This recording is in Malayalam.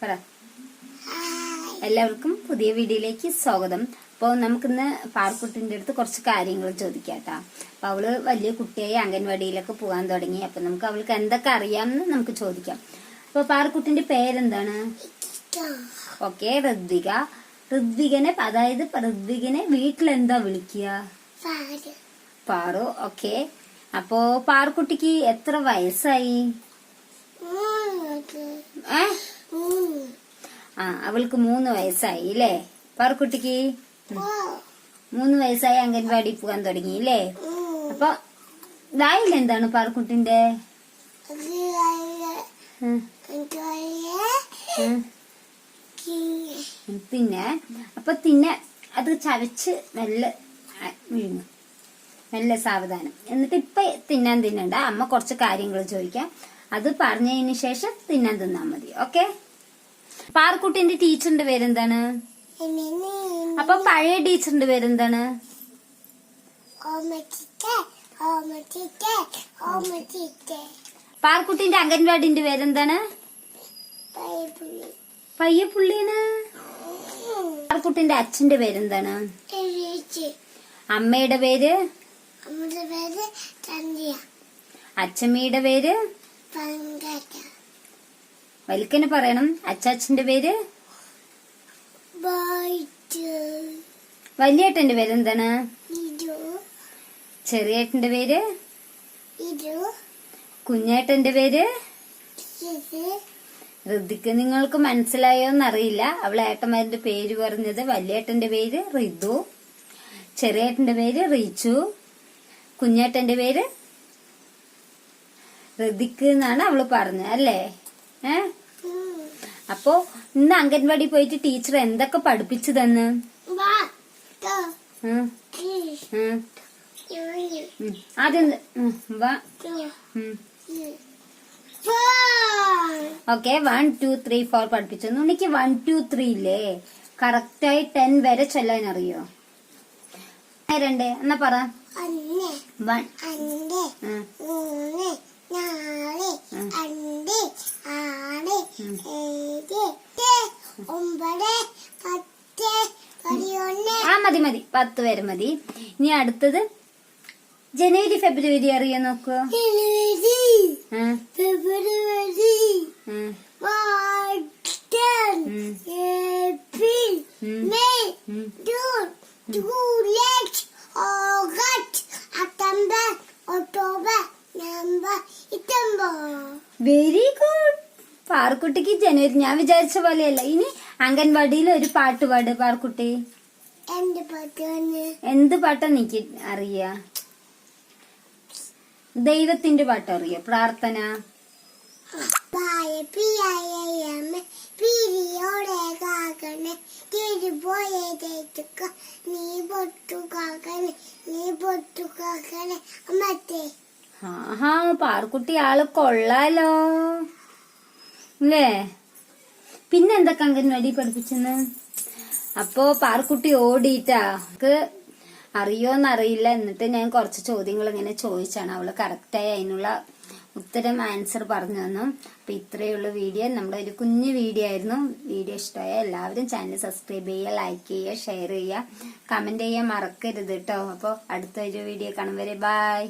പറ. എല്ലാവർക്കും പുതിയ വീഡിയോയിലേക്ക് സ്വാഗതം. അപ്പോൾ നമുക്കിന്ന് പാർക്കുട്ടിന്റെ അടുത്ത് കുറച്ച് കാര്യങ്ങൾ ചോദിക്കാട്ടാ. അപ്പൊ അവള് വലിയ കുട്ടിയായി അംഗൻവാടിയിലൊക്കെ പോകാൻ തുടങ്ങി. അപ്പൊ നമുക്ക് അവൾക്ക് എന്തൊക്കെ അറിയാമെന്ന് നമുക്ക് ചോദിക്കാം. അപ്പൊ പാർക്കുട്ടിന്റെ പേരെന്താണ്? ഓക്കെ, ഋത്വിക. ഋത്വികനെ വീട്ടിലെന്താ വിളിക്കുക? പാറു. ഓക്കെ, അപ്പോ പാർക്കുട്ടിക്ക് എത്ര വയസ്സായി? അവൾക്ക് 3 വയസ്സായി അല്ലേ? പാർക്കുട്ടിക്ക് 3 വയസ്സായി അംഗൻവാടി പോകാൻ തുടങ്ങി അല്ലേ? അപ്പൊ വായിൽ എന്താണ് പാർക്കുട്ടിന്റെ? പിന്നെ അത് ചവച്ച് വിഴുങ്ങും, നല്ല സാവധാനം. എന്നിട്ട് ഇപ്പൊ തിന്നണ്ട, അമ്മ കുറച്ച് കാര്യങ്ങൾ ചോദിക്കാം. അത് പറഞ്ഞതിന് ശേഷം തിന്നാൻ മതി. ഓക്കെ. പാർക്കുട്ടിന്റെ ടീച്ചറിന്റെ പേരെന്താണ്? അപ്പൊ പഴയ ടീച്ചറിന്റെ പേരെന്താണ്? പാർക്കുട്ടിന്റെ അംഗൻവാടിന്റെ പേരെന്താണ്? പയ്യപ്പുള്ളിയാണ്. പാർക്കുട്ടിന്റെ അച്ഛന്റെ പേരെന്താണ്? അമ്മയുടെ പേര്? അച്ഛമ്മയുടെ പേര്? വലുക്കനെ പറയണം. അച്ചാച്ചന്റെ പേര്? വലിയേട്ടന്റെ പേരെന്താണ്? ചെറിയേട്ടന്റെ പേര്? കുഞ്ഞേട്ടന്റെ പേര്? ഋതിക്ക് നിങ്ങൾക്ക് മനസ്സിലായോന്നറിയില്ല. അവളെ ഏട്ടന്മാരുടെ പേര് പറഞ്ഞത്. വലിയേട്ടന്റെ പേര് ഋതു, ചെറിയേട്ടന്റെ പേര് റിച്ചു, കുഞ്ഞേട്ടന്റെ പേര് ഋതിക്ക് എന്നാണ് അവള് പറഞ്ഞത് അല്ലേ? അപ്പോ ഇന്ന് അംഗൻവാടി പോയിട്ട് ടീച്ചർ എന്തൊക്കെ പഠിപ്പിച്ചു തന്ന്? ആദ്യം ഓക്കെ, 1 2 3 4 പഠിപ്പിച്ചു. എനിക്ക് 1 2 3 ഇല്ലേ കറക്റ്റായി 10 വരെ ചൊല്ലാൻ അറിയോ? 2 എന്നാ പറ. 1 മതി 10 വരെ മതി. ഇനി അടുത്തത് ജനുവരി ഫെബ്രുവരി അറിയോ? നോക്കൂ. April, May, June, July, August, September, October, November, December. Very good. പാർക്കുട്ടിക്ക് ജനുവരി ഞാൻ വിചാരിച്ച പോലെയല്ല. ഇനി അംഗൻവാടിയിൽ ഒരു പാട്ട് പാട് പാർക്കുട്ടി. എന്ത് പാട്ടാ എനിക്ക് അറിയാ? ദൈവത്തിന്റെ പാട്ട് അറിയോ? പ്രാർത്ഥന. പാർക്കുട്ടി ആള് കൊള്ളാലോ അല്ലേ? പിന്നെന്തൊക്കെ അംഗൻവാടി പഠിപ്പിച്ചെന്ന്? അപ്പോ പാർക്കുട്ടി ഓടിയിട്ടാ. അറിയോന്നറിയില്ല. എന്നിട്ട് ഞാൻ കുറച്ച് ചോദ്യങ്ങൾ ഇങ്ങനെ ചോദിച്ചാണ്. അവള് കറക്റ്റായി അതിനുള്ള ഉത്തരം ആൻസർ പറഞ്ഞു തന്നു. അപ്പൊ ഇത്രയുള്ള വീഡിയോ, നമ്മുടെ ഒരു കുഞ്ഞു വീഡിയോ ആയിരുന്നു. വീഡിയോ ഇഷ്ടമായ എല്ലാവരും ചാനൽ സബ്സ്ക്രൈബ് ചെയ്യുക, ലൈക്ക് ചെയ്യുക, ഷെയർ ചെയ്യുക, കമന്റ് ചെയ്യാൻ മറക്കരുത് കേട്ടോ. അപ്പൊ അടുത്തൊരു വീഡിയോ കാണും വരെ ബൈ.